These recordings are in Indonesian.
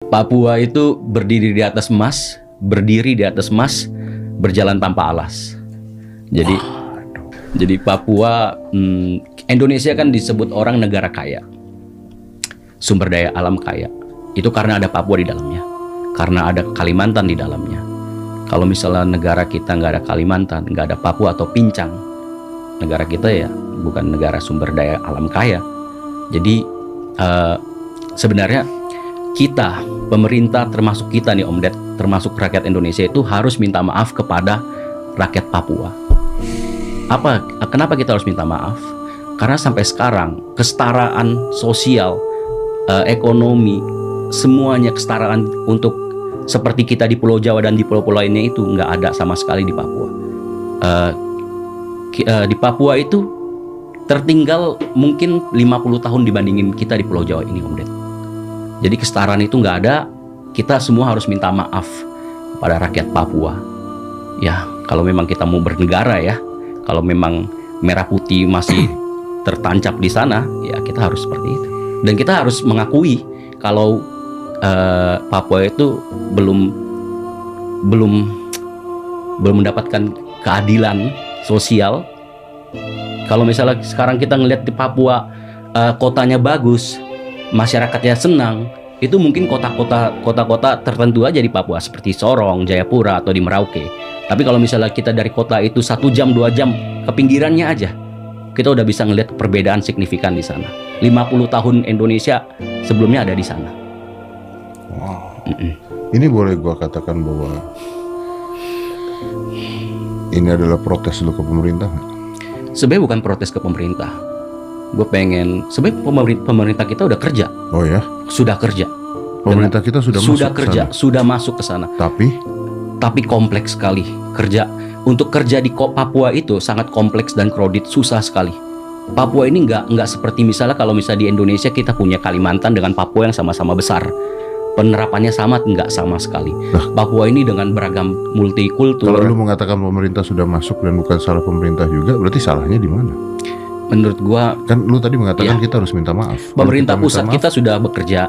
Papua itu berdiri di atas emas, berjalan tanpa alas. Jadi Papua, Indonesia kan disebut orang negara kaya, sumber daya alam kaya. Itu karena ada Papua di dalamnya, karena ada Kalimantan di dalamnya. Kalau misalnya negara kita nggak ada Kalimantan, nggak ada Papua atau Pincang, negara kita ya bukan negara sumber daya alam kaya. Jadi sebenarnya kita, pemerintah termasuk kita nih Om Ded, termasuk rakyat Indonesia itu harus minta maaf kepada rakyat Papua. Kenapa kita harus minta maaf? Karena sampai sekarang kesetaraan sosial, ekonomi, semuanya kesetaraan untuk seperti kita di Pulau Jawa dan di pulau-pulau lainnya itu nggak ada sama sekali di Papua. Di Papua itu tertinggal mungkin 50 tahun dibandingin kita di Pulau Jawa ini Om Ded. Jadi kesetaraan itu nggak ada, kita semua harus minta maaf pada rakyat Papua. Ya, kalau memang kita mau bernegara ya, kalau memang merah putih masih tertancap di sana, ya kita harus seperti itu. Dan kita harus mengakui kalau Papua itu belum mendapatkan keadilan sosial. Kalau misalnya sekarang kita ngelihat di Papua kotanya bagus, masyarakatnya senang, itu mungkin kota-kota tertentu aja di Papua seperti Sorong, Jayapura atau di Merauke. Tapi kalau misalnya kita dari kota itu 1 jam 2 jam ke pinggirannya aja, kita udah bisa ngelihat perbedaan signifikan di sana. 50 tahun Indonesia sebelumnya ada di sana. Wow. Ini boleh gua katakan bahwa ini adalah protes lu ke pemerintah nggak? Sebenarnya bukan protes ke pemerintah. Gue pengen, sebenarnya pemerintah kita udah kerja. Oh ya? Sudah kerja. Pemerintah kita sudah masuk kerja, kesana. sudah masuk ke sana. Tapi kompleks sekali kerja. Untuk kerja di Papua itu sangat kompleks dan kredit, susah sekali. Papua ini nggak seperti misalnya kalau misalnya di Indonesia kita punya Kalimantan dengan Papua yang sama-sama besar. Penerapannya nggak sama sekali. Papua ini dengan beragam multikultur. Kalau lu mengatakan pemerintah sudah masuk dan bukan salah pemerintah juga, berarti salahnya di mana? Menurut gua, kan lu tadi mengatakan kita harus minta maaf. Pemerintah pusat kita sudah bekerja.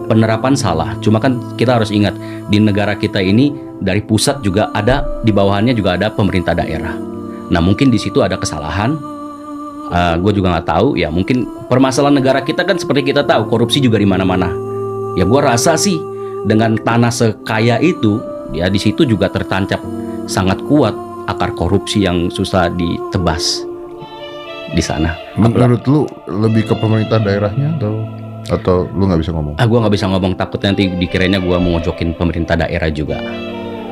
Penerapan salah. Cuma kan kita harus ingat di negara kita ini dari pusat juga ada, di bawahannya juga ada pemerintah daerah. Nah mungkin di situ ada kesalahan. Gue juga nggak tahu. Ya mungkin permasalahan negara kita kan seperti kita tahu korupsi juga di mana-mana. Ya gue rasa sih dengan tanah sekaya itu, ya di situ juga tertancap sangat kuat akar korupsi yang susah ditebas. Di sana. Menurut lu lebih ke pemerintah daerahnya atau lu nggak bisa ngomong? Gue nggak bisa ngomong, takut nanti dikiranya gue mau ngojokin pemerintah daerah juga.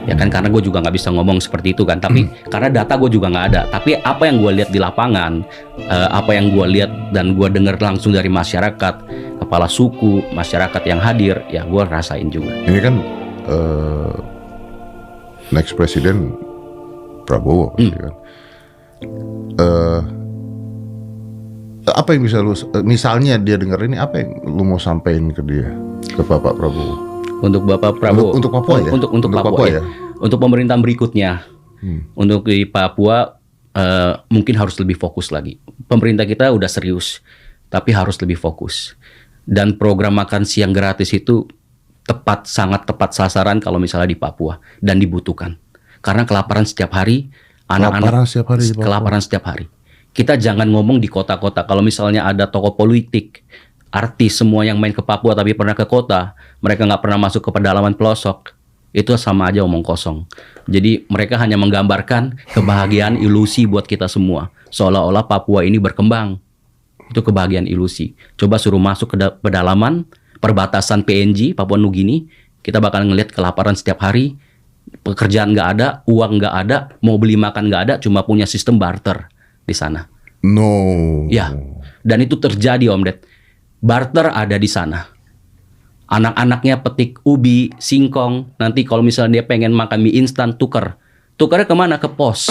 Ya kan karena gue juga nggak bisa ngomong seperti itu kan. Tapi karena data gue juga nggak ada. Tapi apa yang gue lihat di lapangan, apa yang gue lihat dan gue dengar langsung dari masyarakat, kepala suku, masyarakat yang hadir, ya gue rasain juga. Ini kan next presiden Prabowo, kan? Apa yang bisa lu, misalnya dia dengar ini, apa yang lu mau sampaikan ke dia, ke Bapak Prabowo? Untuk Bapak Prabowo, untuk Papua ya? Untuk Papua ya. Untuk pemerintahan berikutnya, untuk di Papua mungkin harus lebih fokus lagi. Pemerintah kita udah serius, tapi harus lebih fokus. Dan program makan siang gratis itu sangat tepat sasaran kalau misalnya di Papua dan dibutuhkan. Karena kelaparan setiap hari, anak-anak kelaparan setiap hari. Kita jangan ngomong di kota-kota. Kalau misalnya ada tokoh politik, artis semua yang main ke Papua tapi pernah ke kota, mereka nggak pernah masuk ke pedalaman pelosok, itu sama aja omong kosong. Jadi mereka hanya menggambarkan kebahagiaan ilusi buat kita semua, seolah-olah Papua ini berkembang. Itu kebahagiaan ilusi. Coba suruh masuk ke pedalaman perbatasan PNG, Papua Nugini, kita bakal ngelihat kelaparan setiap hari, pekerjaan nggak ada, uang nggak ada, mau beli makan nggak ada, cuma punya sistem barter di sana. Ya, dan itu terjadi Om Ded. Barter ada di sana. Anak-anaknya petik ubi, singkong. Nanti kalau misalnya dia pengen makan mie instan, tukernya kemana? Ke pos.